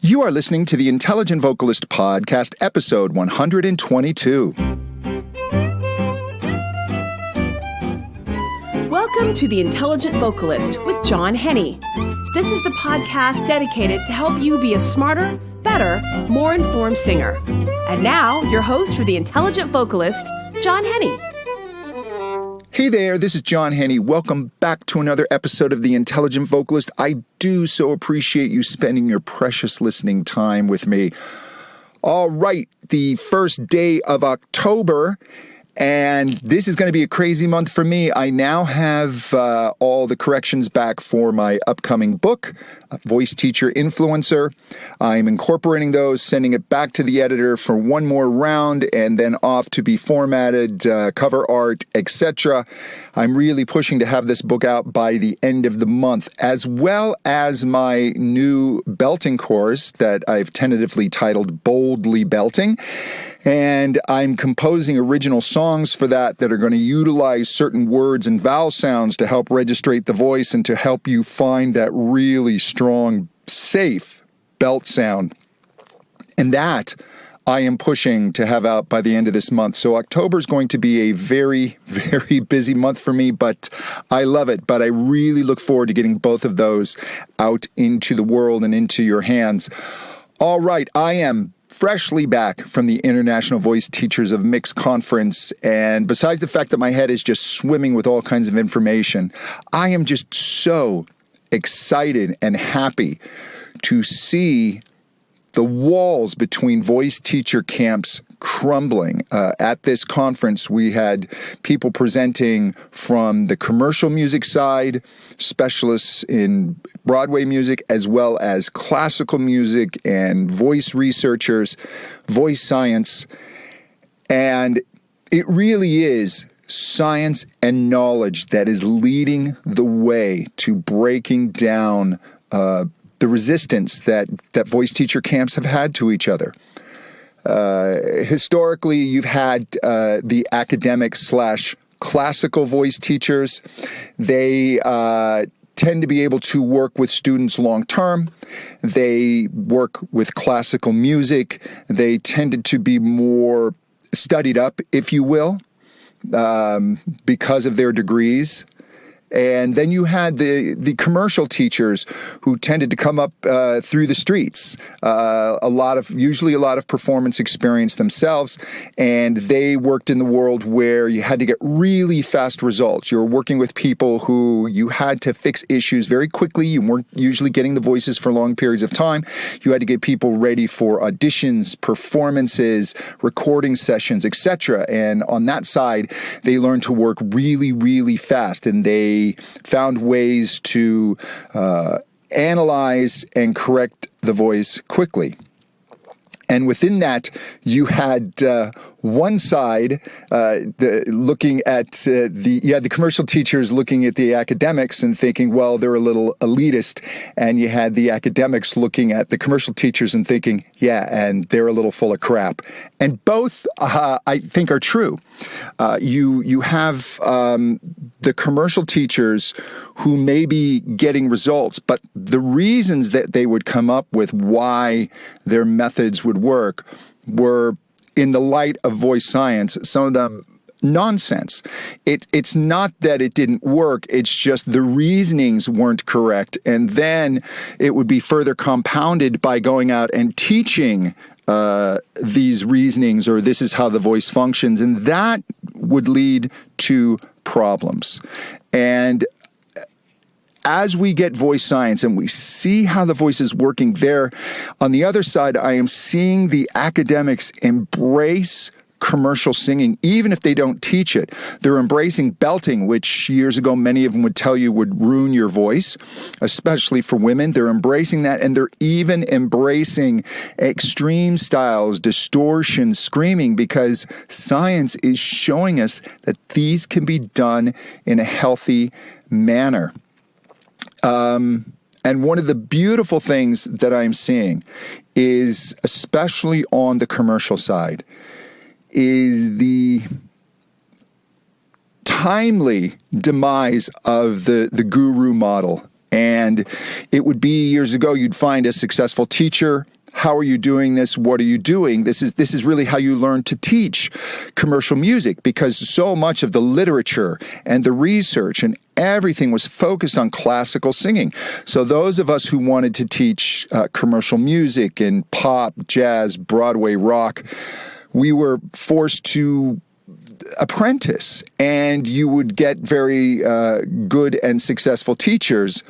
You are listening to the Intelligent Vocalist Podcast, episode 122. Welcome to the Intelligent Vocalist with John Henny. This is the podcast dedicated to help you be a smarter, better, more informed singer. And now, your host for the Intelligent Vocalist, John Henny. Hey there, this is John Henny. Welcome back to another episode of The Intelligent Vocalist. I do so appreciate you spending your precious listening time with me. All right, the first day of October, and this is going to be a crazy month for me. I now have all the corrections back for my upcoming book, Voice Teacher Influencer. I'm incorporating those, sending it back to the editor for one more round, and then off to be formatted, cover art, etc. I'm really pushing to have this book out by the end of the month, as well as my new belting course that I've tentatively titled Boldly Belting. And I'm composing original songs for that are going to utilize certain words and vowel sounds to help registrate the voice and to help you find that really strong, safe belt sound. And that I am pushing to have out by the end of this month. So October is going to be a very, very busy month for me, but I love it. But I really look forward to getting both of those out into the world and into your hands. All right, I am freshly back from the International Voice Teachers of Mix Conference, and besides the fact that my head is just swimming with all kinds of information, I am just so excited and happy to see the walls between voice teacher camps crumbling. At this conference, we had people presenting from the commercial music side, specialists in Broadway music, as well as classical music and voice researchers, voice science. And it really is science and knowledge that is leading the way to breaking down the resistance that voice teacher camps have had to each other. Historically, you've had the academic / classical voice teachers. They tend to be able to work with students long term. They work with classical music. They tended to be more studied up, if you will, because of their degrees. And then you had the commercial teachers who tended to come up through the streets, usually a lot of performance experience themselves, and they worked in the world where you had to get really fast results. You were working with people who you had to fix issues very quickly. You weren't usually getting the voices for long periods of time. You had to get people ready for auditions, performances, recording sessions, etc. And on that side, they learned to work really, really fast, and they found ways to analyze and correct the voice quickly. And within that, you had one side looking at the commercial teachers looking at the academics and thinking, well, they're a little elitist. And you had the academics looking at the commercial teachers and thinking, yeah, and they're a little full of crap. And both, I think, are true. You have the commercial teachers who may be getting results, but the reasons that they would come up with why their methods would work were, in the light of voice science, some of them nonsense. It's not that it didn't work, it's just the reasonings weren't correct. And then it would be further compounded by going out and teaching these reasonings, or this is how the voice functions, and that would lead to problems. And as we get voice science and we see how the voice is working there, on the other side, I am seeing the academics embrace commercial singing, even if they don't teach it. They're embracing belting, which years ago many of them would tell you would ruin your voice, especially for women. They're embracing that, and they're even embracing extreme styles, distortion, screaming, because science is showing us that these can be done in a healthy manner. And one of the beautiful things that I'm seeing is, especially on the commercial side, is the timely demise of the guru model And it would be years ago, you'd find a successful teacher. How are you doing this? What are you doing? This is really how you learn to teach commercial music, because so much of the literature and the research and everything was focused on classical singing. So those of us who wanted to teach commercial music and pop, jazz, Broadway, rock, we were forced to apprentice, and you would get very good and successful teachers,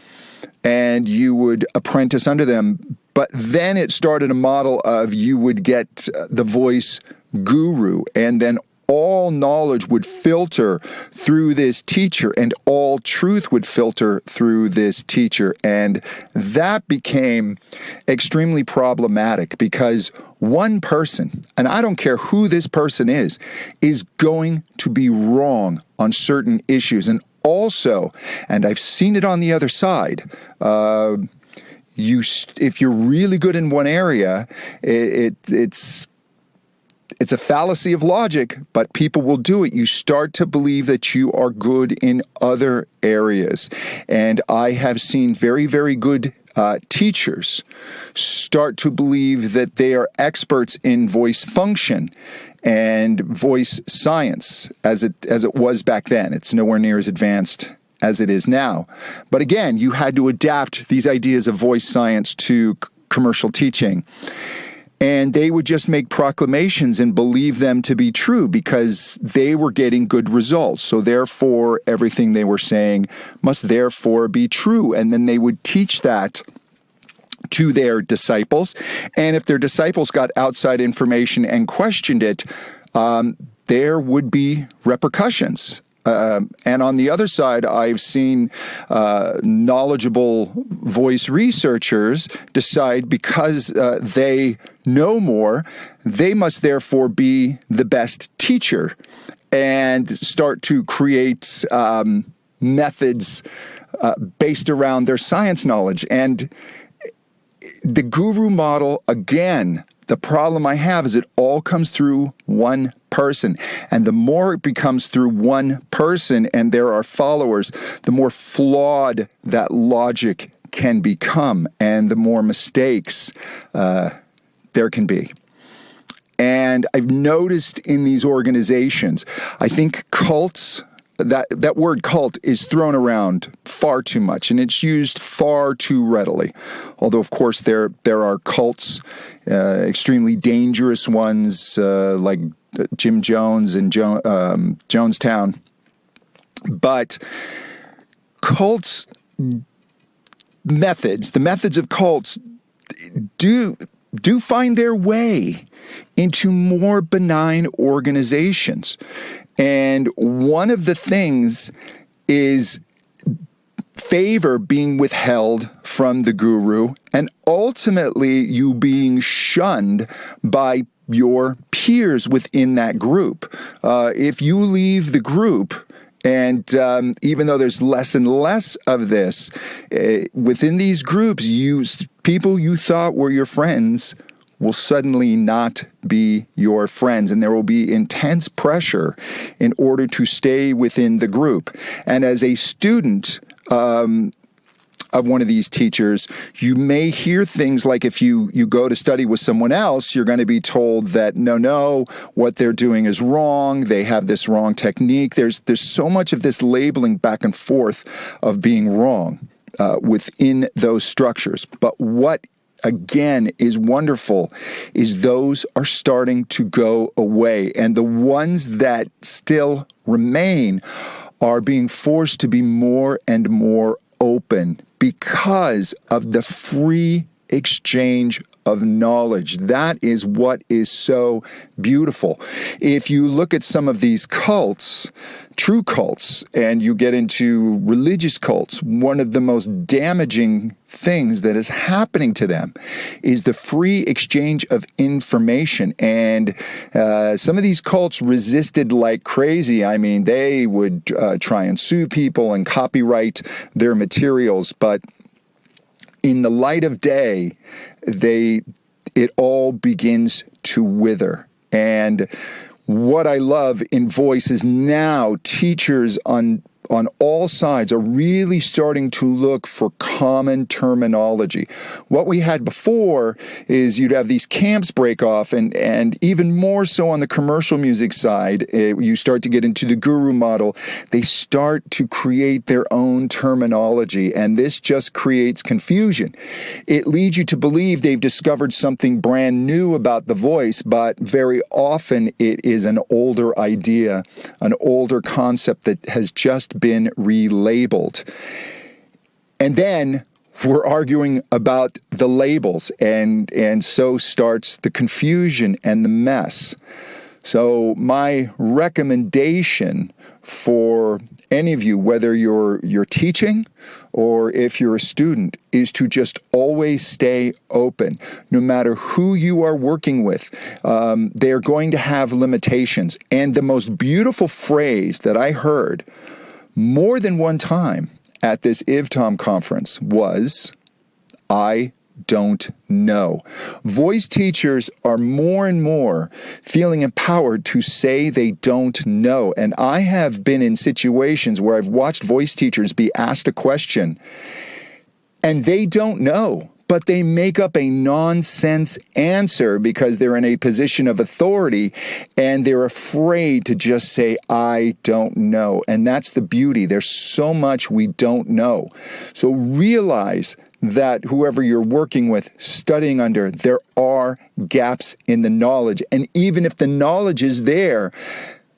and you would apprentice under them. But then it started a model of you would get the voice guru, and then all knowledge would filter through this teacher, and all truth would filter through this teacher. And that became extremely problematic, because one person, and I don't care who this person is going to be wrong on certain issues. And also, and I've seen it on the other side, if you're really good in one area, it's a fallacy of logic, but people will do it. You start to believe that you are good in other areas. And I have seen very, very good teachers start to believe that they are experts in voice function and voice science as it was back then. It's nowhere near as advanced as it is now. But again, you had to adapt these ideas of voice science to commercial teaching. And they would just make proclamations and believe them to be true because they were getting good results. So therefore, everything they were saying must therefore be true. And then they would teach that to their disciples. And if their disciples got outside information and questioned it, there would be repercussions. And on the other side, I've seen knowledgeable voice researchers decide because they know more, they must therefore be the best teacher, and start to create methods based around their science knowledge. And the guru model, again, the problem I have is it all comes through one person. And the more it becomes through one person and there are followers, the more flawed that logic can become and the more mistakes there can be. And I've noticed in these organizations, I think cults, that word cult is thrown around far too much, and it's used far too readily. Although, of course, there are cults, extremely dangerous ones like Jim Jones and Jonestown. But cults methods, the methods of cults do find their way into more benign organizations. And one of the things is favor being withheld from the guru, and ultimately you being shunned by your peers within that group. If you leave the group, and even though there's less and less of this, within these groups, people you thought were your friends will suddenly not be your friends, and there will be intense pressure in order to stay within the group. And as a student of one of these teachers, you may hear things like if you go to study with someone else, you're going to be told that no, what they're doing is wrong. They have this wrong technique. There's so much of this labeling back and forth of being wrong within those structures. But what again is wonderful is those are starting to go away, and the ones that still remain are being forced to be more and more open because of the free exchange of knowledge. That is what is so beautiful. If you look at some of these cults, true cults, and you get into religious cults, one of the most damaging things that is happening to them is the free exchange of information. And some of these cults resisted like crazy. I mean, they would try and sue people and copyright their materials, but in the light of day, it all begins to wither. And what I love in voice is now teachers on on all sides are really starting to look for common terminology. What we had before is you'd have these camps break off, and even more so on the commercial music side, you start to get into the guru model. They start to create their own terminology, and this just creates confusion. It leads you to believe they've discovered something brand new about the voice, but very often it is an older idea, an older concept that has just been relabeled. And then we're arguing about the labels, and so starts the confusion and the mess. So my recommendation for any of you, whether you're teaching or if you're a student, is to just always stay open. No matter who you are working with, they're going to have limitations. And the most beautiful phrase that I heard more than one time at this IVTOM conference was, "I don't know." Voice teachers are more and more feeling empowered to say they don't know. And I have been in situations where I've watched voice teachers be asked a question and they don't know, but they make up a nonsense answer because they're in a position of authority and they're afraid to just say, "I don't know." And that's the beauty. There's so much we don't know. So realize that whoever you're working with, studying under, there are gaps in the knowledge. And even if the knowledge is there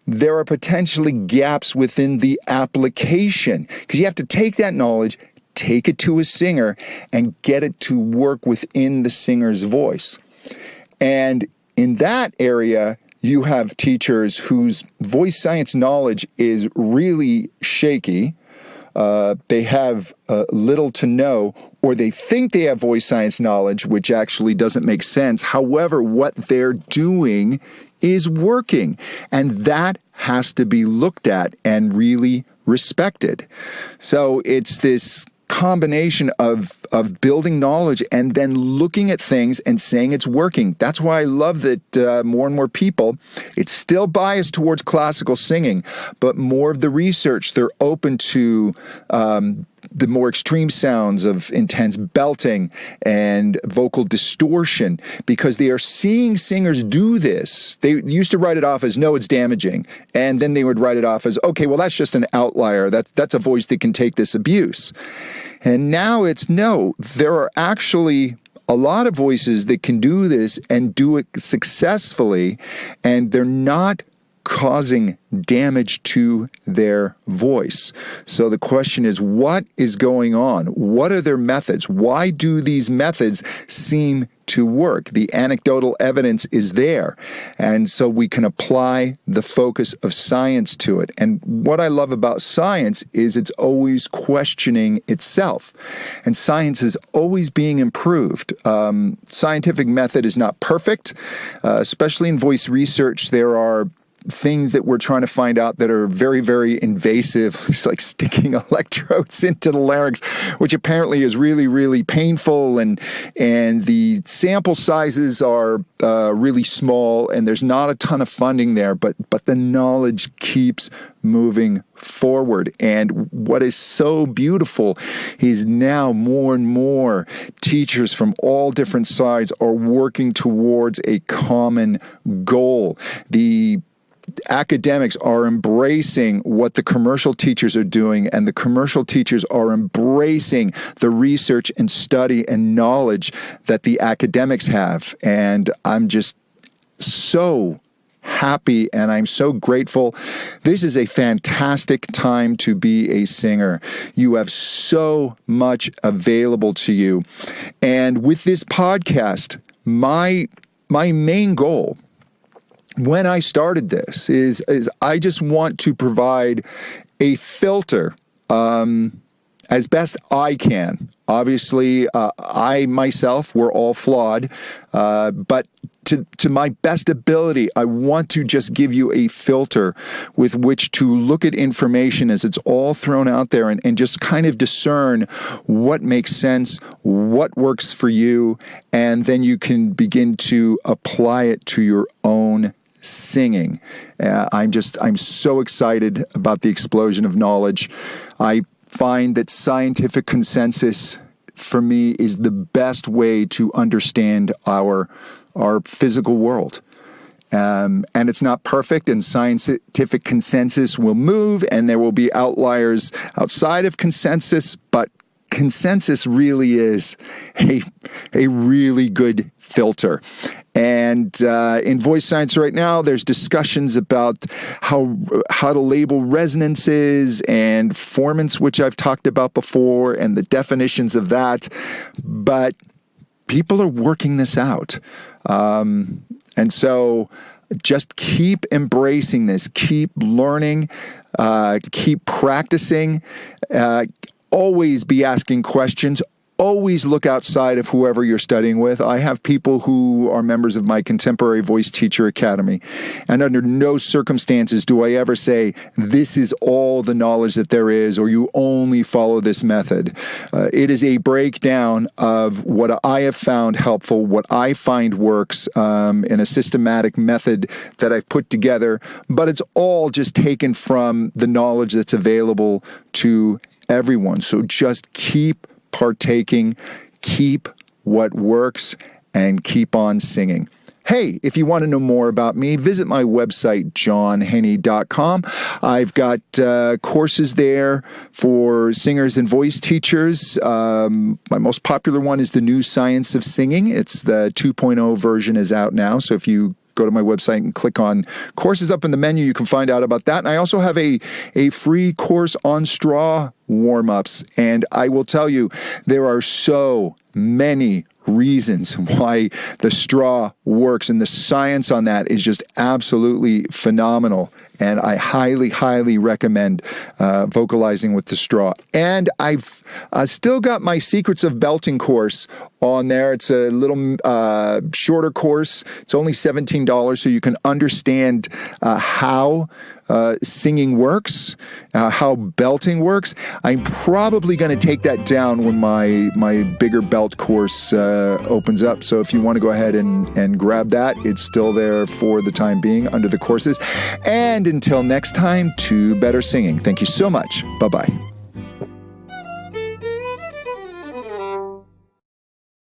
are potentially gaps within the application, because you have to take that knowledge, take it to a singer, and get it to work within the singer's voice. And in that area, you have teachers whose voice science knowledge is really shaky. They have little to no, or they think they have voice science knowledge, which actually doesn't make sense. However, what they're doing is working, and that has to be looked at and really respected. So it's this combination of building knowledge and then looking at things and saying it's working. That's why I love that more and more people, it's still biased towards classical singing, but more of the research, they're open to the more extreme sounds of intense belting and vocal distortion, because they are seeing singers do this. They used to write it off as, no, it's damaging. And then they would write it off as, okay, well, that's just an outlier. That's a voice that can take this abuse. And now it's, no, there are actually a lot of voices that can do this and do it successfully, and they're not causing damage to their voice. So the question is, what is going on? What are their methods? Why do these methods seem to work? The anecdotal evidence is there. And so we can apply the focus of science to it. And what I love about science is it's always questioning itself. And science is always being improved. Scientific method is not perfect, especially in voice research. There are things that we're trying to find out that are very, very invasive. It's like sticking electrodes into the larynx, which apparently is really, really painful. And the sample sizes are really small, and there's not a ton of funding there, but the knowledge keeps moving forward. And what is so beautiful is now more and more teachers from all different sides are working towards a common goal. The academics are embracing what the commercial teachers are doing, and the commercial teachers are embracing the research and study and knowledge that the academics have. And I'm just so happy and I'm so grateful. This is a fantastic time to be a singer. You have so much available to you. And with this podcast, my main goal when I started this is I just want to provide a filter as best I can. Obviously, I myself, we're all flawed, but to my best ability, I want to just give you a filter with which to look at information as it's all thrown out there and just kind of discern what makes sense, what works for you, and then you can begin to apply it to your own singing. I'm so excited about the explosion of knowledge. I find that scientific consensus for me is the best way to understand our physical world. And it's not perfect, and scientific consensus will move, and there will be outliers outside of consensus, but consensus really is a really good filter. And in voice science right now, there's discussions about how to label resonances and formants, which I've talked about before, and the definitions of that. But people are working this out. And so just keep embracing this, keep learning, keep practicing, always be asking questions. Always look outside of whoever you're studying with. I have people who are members of my Contemporary Voice Teacher Academy, and under no circumstances do I ever say, this is all the knowledge that there is, or you only follow this method. It is a breakdown of what I have found helpful, what I find works in a systematic method that I've put together, but it's all just taken from the knowledge that's available to everyone. So just keep partaking, keep what works, and keep on singing. Hey, if you want to know more about me, visit my website, johnhenny.com. I've got courses there for singers and voice teachers. My most popular one is The New Science of Singing. It's the 2.0 version is out now, so if you go to my website and click on courses up in the menu, you can find out about that. And I also have a free course on straw warm-ups. And I will tell you, there are so many reasons why the straw works. And the science on that is just absolutely phenomenal. And I highly, highly recommend vocalizing with the straw. And I've still got my Secrets of Belting course on there. It's a little shorter course. It's only $17, so you can understand how singing works, how belting works. I'm probably going to take that down when my bigger belt course opens up. So if you want to go ahead and grab that, it's still there for the time being under the courses. And until next time, to better singing. Thank you so much. Bye-bye.